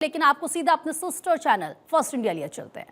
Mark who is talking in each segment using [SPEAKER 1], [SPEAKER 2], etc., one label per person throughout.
[SPEAKER 1] लेकिन आपको सीधा अपने सिस्टर चैनल फर्स्ट इंडिया लिए चलते हैं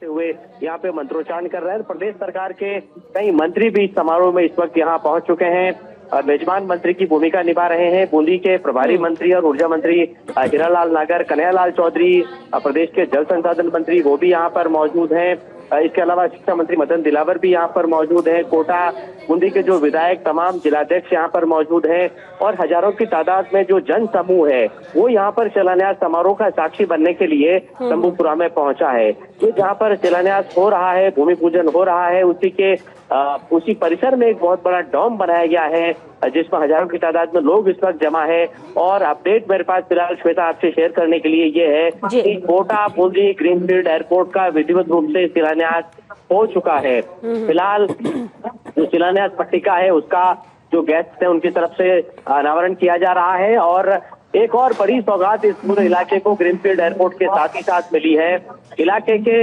[SPEAKER 2] हुए यहाँ पे मंत्रोच्चारण कर रहे हैं। प्रदेश सरकार के कई मंत्री भी इस समारोह में इस वक्त यहाँ पहुंच चुके हैं और मेजबान मंत्री की भूमिका निभा रहे हैं। बूंदी के प्रभारी मंत्री और ऊर्जा मंत्री हीरालाल नागर, कन्हैयालाल चौधरी, प्रदेश के जल संसाधन मंत्री वो भी यहाँ पर मौजूद हैं। इसके अलावा शिक्षा मंत्री मदन दिलावर भी यहाँ पर मौजूद है। कोटा बूंदी के जो विधायक, तमाम जिलाध्यक्ष यहाँ पर मौजूद हैं और हजारों की तादाद में जो जन समूह है वो यहाँ पर शिलान्यास समारोह का साक्षी बनने के लिए शंभूपुरा में पहुंचा है। ये जहाँ पर शिलान्यास हो रहा है, भूमि पूजन हो रहा है, उसी परिसर में एक बहुत बड़ा डोम बनाया गया है जिसमें हजारों की तादाद में लोग इस वक्त जमा है। और अपडेट मेरे पास फिलहाल श्वेता आपसे शेयर करने के लिए ये है कि कोटा बूंदी ग्रीनफील्ड एयरपोर्ट का विधिवत रूप से शिलान्यास हो चुका है। फिलहाल जो शिलान्यास पट्टिका है उसका जो गेस्ट है उनकी तरफ से अनावरण किया जा रहा है। और एक और बड़ी सौगात इस पूरे इलाके को ग्रीनफील्ड एयरपोर्ट के साथ ही साथ मिली है। इलाके के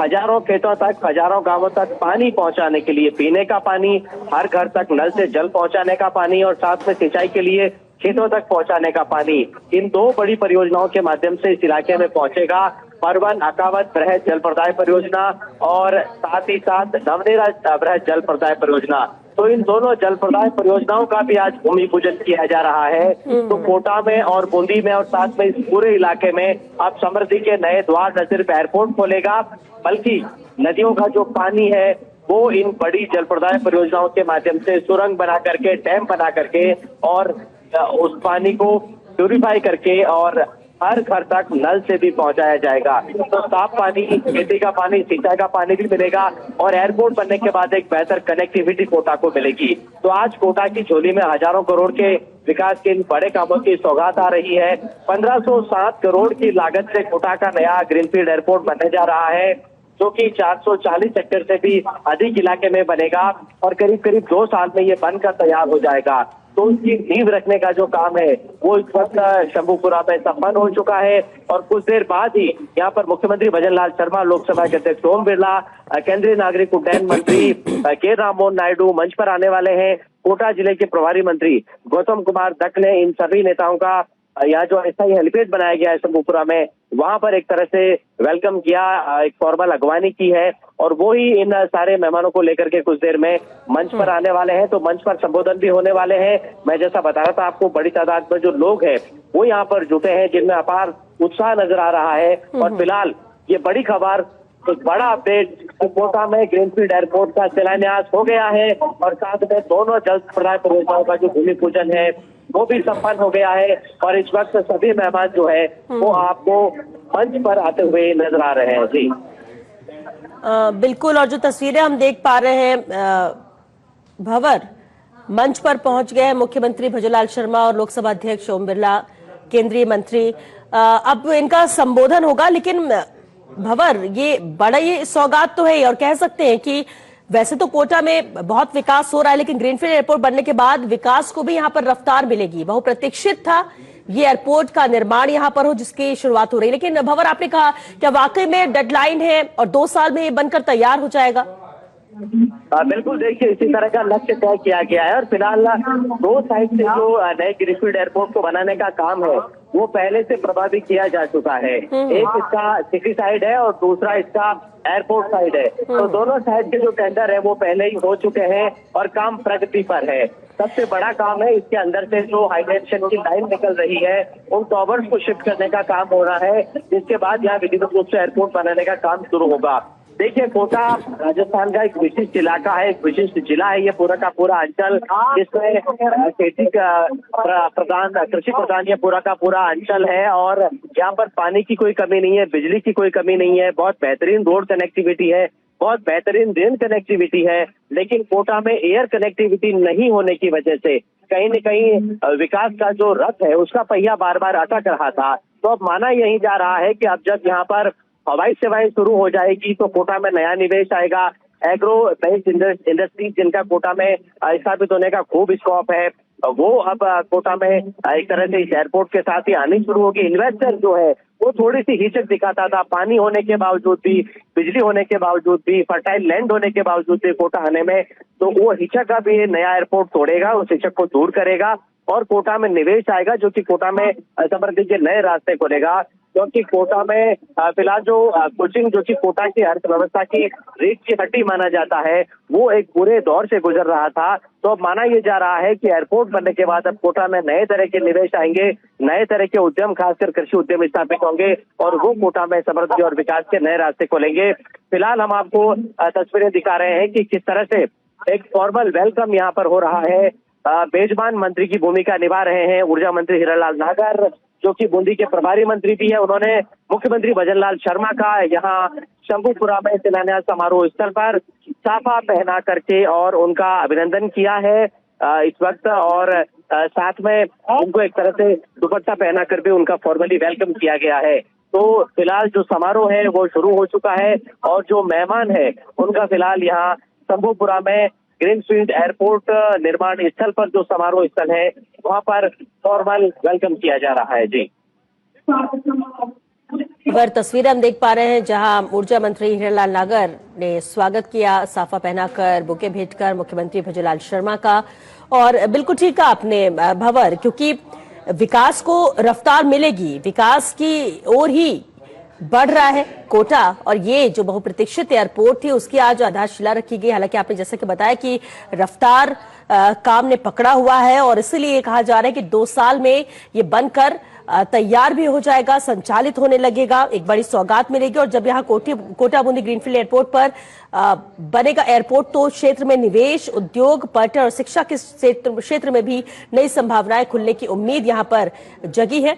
[SPEAKER 2] हजारों खेतों तक, हजारों गांवों तक पानी पहुंचाने के लिए, पीने का पानी, हर घर तक नल से जल पहुंचाने का पानी और साथ में सिंचाई के लिए खेतों तक पहुंचाने का पानी, इन दो बड़ी परियोजनाओं के माध्यम से इस इलाके में पहुंचेगा। परवन अकावत बृहद जल प्रदाय परियोजना और साथ ही साथ नवनेरा बृहद जल प्रदाय परियोजना, तो इन दोनों जल प्रदाय परियोजनाओं का भी आज भूमि पूजन किया जा रहा है। तो कोटा में और बूंदी में और साथ में इस पूरे इलाके में अब समृद्धि के नए द्वार न सिर्फ एयरपोर्ट खोलेगा बल्कि नदियों का जो पानी है वो इन बड़ी जल प्रदाय परियोजनाओं के माध्यम से सुरंग बना करके, डैम बना करके और उस पानी को प्यूरिफाई करके और हर घर तक नल से भी पहुंचाया जाएगा। तो साफ पानी, खेती का पानी, सिंचाई का पानी भी मिलेगा और एयरपोर्ट बनने के बाद एक बेहतर कनेक्टिविटी कोटा को मिलेगी। तो आज कोटा की झोली में हजारों करोड़ के विकास के इन बड़े कामों की सौगात आ रही है। 1507 करोड़ की लागत से कोटा का नया ग्रीनफील्ड एयरपोर्ट बनने जा रहा है जो कि 440 हेक्टेयर से भी अधिक इलाके में बनेगा और करीब करीब 2 साल में ये बनकर तैयार हो जाएगा। तो उसकी नींव रखने का जो काम है वो इस वक्त शंभूपुरा में संपन्न हो चुका है और कुछ देर बाद ही यहाँ पर मुख्यमंत्री भजनलाल शर्मा, लोकसभा के अध्यक्ष ओम बिरला, केंद्रीय नागरिक उड्डयन मंत्री के राममोहन नायडू मंच पर आने वाले हैं। कोटा जिले के प्रभारी मंत्री गौतम कुमार दत्त ने इन सभी नेताओं का यहाँ जो अस्थायी हेलीपैड बनाया गया है शंभूपुरा में, वहां पर एक तरह से वेलकम किया, एक फॉर्मल अगवानी की है और वो ही इन सारे मेहमानों को लेकर के कुछ देर में मंच पर आने वाले हैं। तो मंच पर संबोधन भी होने वाले हैं। मैं जैसा बता रहा था आपको, बड़ी तादाद में जो लोग हैं वो यहाँ पर जुटे हैं जिनमें अपार उत्साह नजर आ रहा है। और फिलहाल ये बड़ी खबर, एक बड़ा अपडेट, कोटा में ग्रीनफील्ड एयरपोर्ट का शिलान्यास हो गया है और साथ में दोनों जल प्रदाय परियोजनाओं का जो भूमि पूजन है वो भी संपन्न हो गया है। और इस वक्त सभी मेहमान जो है वो आपको मंच पर आते हुए नजर आ रहे हैं। जी
[SPEAKER 3] बिल्कुल, और जो तस्वीरें हम देख पा रहे हैं, भंवर मंच पर पहुंच गए हैं मुख्यमंत्री भजनलाल शर्मा और लोकसभा अध्यक्ष ओम बिरला, केंद्रीय मंत्री। अब इनका संबोधन होगा, लेकिन भंवर ये सौगात तो है और कह सकते हैं कि वैसे तो कोटा में बहुत विकास हो रहा है लेकिन ग्रीनफील्ड एयरपोर्ट बनने के बाद विकास को भी यहाँ पर रफ्तार मिलेगी। बहुप्रतीक्षित था ये एयरपोर्ट का निर्माण यहाँ पर हो जिसकी शुरुआत हो रही है। लेकिन भंवर, आपने कहा क्या वाकई में डेडलाइन है और 2 साल में ये बनकर तैयार हो जाएगा?
[SPEAKER 2] बिल्कुल, देखिए इसी तरह का लक्ष्य तय किया गया है और फिलहाल 2 साइड से जो नए ग्रीनफील्ड एयरपोर्ट को बनाने का काम है वो पहले से प्रभावित किया जा चुका है। एक इसका सिटी साइड है और दूसरा इसका एयरपोर्ट साइड है। तो दोनों साइड के जो टेंडर है वो पहले ही हो चुके हैं और काम प्रगति पर है। सबसे बड़ा काम है इसके अंदर से जो हाई टेंशन की लाइन निकल रही है उन टॉवर्स को शिफ्ट करने का काम हो रहा है, जिसके बाद यहाँ विधिवत रूप से एयरपोर्ट बनाने का काम शुरू होगा। देखिए, कोटा राजस्थान का एक विशिष्ट इलाका है, एक विशिष्ट जिला है ये पूरा का पूरा अंचल, जिसमें खेती का प्रधान, कृषि प्रधान ये पूरा का पूरा अंचल है और यहाँ पर पानी की कोई कमी नहीं है, बिजली की कोई कमी नहीं है, बहुत बेहतरीन रोड कनेक्टिविटी है, बहुत बेहतरीन रेल कनेक्टिविटी है। लेकिन कोटा में एयर कनेक्टिविटी नहीं होने की वजह से कहीं न कहीं विकास का जो रथ है उसका पहिया बार बार अटक रहा था। तो अब माना यही जा रहा है कि अब जब यहाँ पर हवाई सेवाएं शुरू हो जाएगी तो कोटा में नया निवेश आएगा। एग्रो बेस्ड इंडस्ट्री जिनका कोटा में स्थापित होने का खूब स्कोप है वो अब कोटा में एक तरह से इस एयरपोर्ट के साथ ही आनी शुरू होगी। इन्वेस्टर जो है वो थोड़ी सी हिचक दिखाता था, पानी होने के बावजूद भी, बिजली होने के बावजूद भी, फर्टाइल लैंड होने के बावजूद भी कोटा आने में, तो वो हिचक अब ये नया एयरपोर्ट तोड़ेगा, उस हिचक को दूर करेगा और कोटा में निवेश आएगा जो कि कोटा में समृद्धि के नए रास्ते खोलेगा। क्योंकि कोटा में फिलहाल जो कोचिंग जो कि कोटा की अर्थव्यवस्था की रीढ़ की हड्डी माना जाता है, वो एक बुरे दौर से गुजर रहा था। तो अब माना यह जा रहा है कि एयरपोर्ट बनने के बाद अब कोटा में नए तरह के निवेश आएंगे, नए तरह के उद्यम, खासकर कृषि उद्यम स्थापित होंगे और वो कोटा में समृद्धि और विकास के नए रास्ते खोलेंगे। फिलहाल हम आपको तस्वीरें दिखा रहे हैं कि किस तरह से एक फॉर्मल वेलकम यहाँ पर हो रहा है। मेजबान मंत्री की भूमिका निभा रहे हैं ऊर्जा मंत्री हीरालाल नागर, जो कि बूंदी के प्रभारी मंत्री भी है। उन्होंने मुख्यमंत्री भजनलाल शर्मा का यहाँ शंभुपुरा में शिलान्यास समारोह स्थल पर साफा पहना करके और उनका अभिनंदन किया है इस वक्त, और साथ में उनको एक तरह से दुपट्टा पहना कर भी उनका फॉर्मली वेलकम किया गया है। तो फिलहाल जो समारोह है वो शुरू हो चुका है और जो मेहमान है उनका फिलहाल यहाँ शंभुपुरा में ग्रीनफील्ड एयरपोर्ट निर्माण स्थल पर जो समारोह स्थल है वहां पर फॉर्मल वेलकम किया जा रहा है। जी,
[SPEAKER 3] पर तस्वीरें हम देख पा रहे हैं जहां ऊर्जा मंत्री हीरालाल नागर ने स्वागत किया, साफा पहनाकर, बुके भेंटकर मुख्यमंत्री भजनलाल शर्मा का। और बिल्कुल ठीक कहा आपने भंवर, क्योंकि विकास को रफ्तार मिलेगी, विकास की ओर ही बढ़ रहा है कोटा, और ये जो बहुप्रतीक्षित एयरपोर्ट थी उसकी आज आधारशिला रखी गई। हालांकि आपने जैसे कि बताया कि रफ्तार काम ने पकड़ा हुआ है और इसीलिए कहा जा रहा है कि 2 साल में ये बनकर तैयार भी हो जाएगा, संचालित होने लगेगा, एक बड़ी सौगात मिलेगी। और जब यहाँ कोटा बूंदी ग्रीनफील्ड एयरपोर्ट पर बनेगा एयरपोर्ट, तो क्षेत्र में निवेश, उद्योग, पर्यटन और शिक्षा के क्षेत्र में भी नई संभावनाएं खुलने की उम्मीद यहाँ पर जगी है।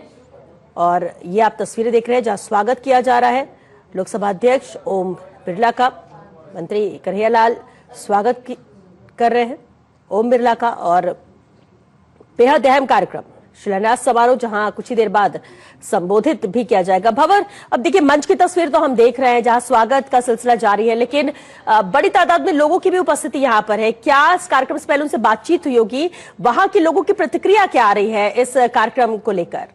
[SPEAKER 3] और ये आप तस्वीरें देख रहे हैं जहां स्वागत किया जा रहा है लोकसभा अध्यक्ष ओम बिरला का, मंत्री कन्हैयालाल स्वागत कर रहे हैं ओम बिरला का। और बेहद अहम कार्यक्रम शिलान्यास समारोह जहां कुछ ही देर बाद संबोधित भी किया जाएगा। भंवर, अब देखिए मंच की तस्वीर तो हम देख रहे हैं जहां स्वागत का सिलसिला जारी है, लेकिन बड़ी तादाद में लोगों की भी उपस्थिति यहां पर है। क्या इस कार्यक्रम से पहले उनसे बातचीत हुई होगी, वहां के लोगों की प्रतिक्रिया क्या आ रही है इस कार्यक्रम को लेकर?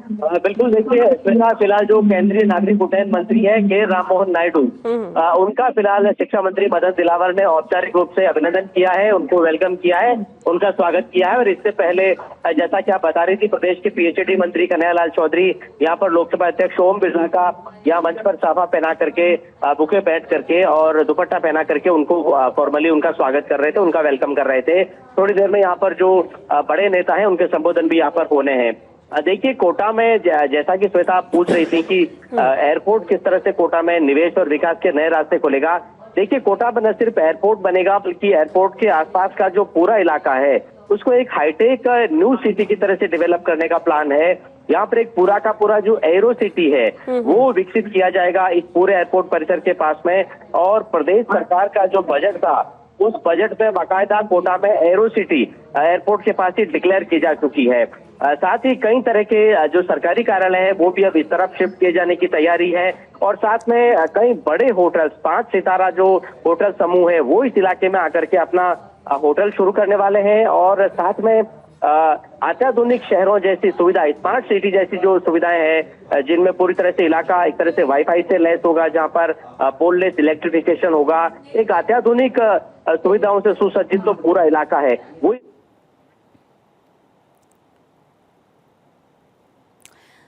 [SPEAKER 2] बिल्कुल, देखिए फिलहाल जो केंद्रीय नागरिक उड्डयन मंत्री है के राममोहन नायडू, उनका फिलहाल शिक्षा मंत्री मदन दिलावर ने औपचारिक रूप से अभिनंदन किया है, उनको वेलकम किया है, उनका स्वागत किया है। और इससे पहले जैसा कि आप बता रही थी, प्रदेश के पीएचडी मंत्री कन्हैयालाल चौधरी यहाँ पर लोकसभा अध्यक्ष ओम बिरला का यहाँ मंच पर साफा पहना करके, बुके बैठ करके और दुपट्टा पहना करके उनको फॉर्मली उनका स्वागत कर रहे थे, उनका वेलकम कर रहे थे। थोड़ी देर में यहाँ पर जो बड़े नेता है उनके संबोधन भी यहाँ पर होने हैं। देखिए, कोटा में जैसा कि श्वेता आप पूछ रही थी कि एयरपोर्ट किस तरह से कोटा में निवेश और विकास के नए रास्ते खोलेगा। देखिए, कोटा में न सिर्फ एयरपोर्ट बनेगा बल्कि एयरपोर्ट के आसपास का जो पूरा इलाका है उसको एक हाईटेक न्यू सिटी की तरह से डेवलप करने का प्लान है। यहाँ पर एक पूरा का पूरा जो एरो सिटी है वो विकसित किया जाएगा इस पूरे एयरपोर्ट परिसर के पास में। और प्रदेश सरकार का जो बजट था उस बजट में बाकायदा कोटा में एरो सिटी एयरपोर्ट के पास ही डिक्लेयर की जा चुकी है। साथ ही कई तरह के जो सरकारी कार्यालय है वो भी अब इस तरफ शिफ्ट किए जाने की तैयारी है। और साथ में कई बड़े होटल्स, 5 सितारा जो होटल समूह है वो इस इलाके में आकर के अपना होटल शुरू करने वाले हैं। और साथ में अत्याधुनिक शहरों जैसी सुविधा, स्मार्ट सिटी जैसी जो सुविधाएं हैं जिनमें पूरी तरह से इलाका एक तरह से वाईफाई से लैस होगा, जहां पर पोललेस इलेक्ट्रिफिकेशन होगा, एक अत्याधुनिक सुविधाओं से सुसज्जित तो पूरा इलाका है वो